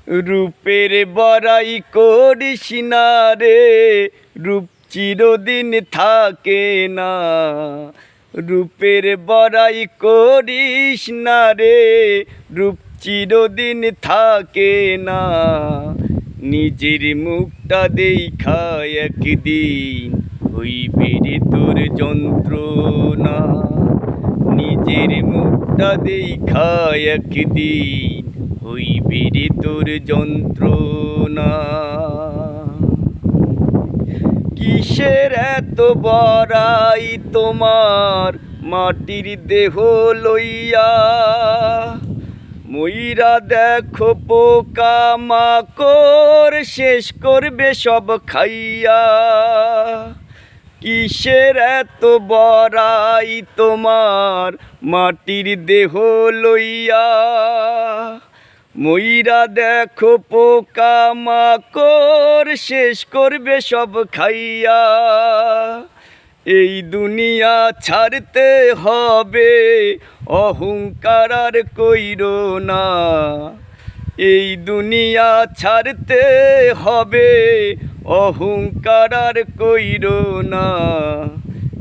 রূপের বড়াই করিস না রে, রূপ চিরদিন থাকে না। রূপের বড়াই করিস না রে, রূপ চিরদিন থাকে না। নিজের মুখটা দেখা একদিন হইবে রে তোর যন্ত্রণা। নিজের মুখটা দেখা একদিন হইবে রে তোর যন্ত্রণা। কিসের এত বড়াই তোমার মাটির দেহ লইয়া? মইরা দেখো পোকা মাকড় শেষ করবে সব খাইয়া। কিসের এত বড়াই তোমার মাটির দেহ লইয়া? মইরা দেখো পোকা মাকড় শেষ করবে সব খাইয়া। এই দুনিয়া ছাড়তে হবে, অহংকার আর কইরো না। এই দুনিয়া ছাড়তে হবে, অহংকার আর কইরো না।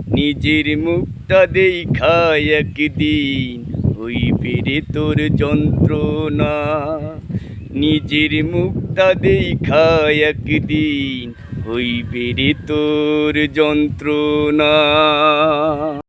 নিজের মুখটা দেখা একদিন হইবে রে তোর যন্ত্রণা। নিজের মুখটা দেখা একদিন হইবে রে তোর যন্ত্রণা।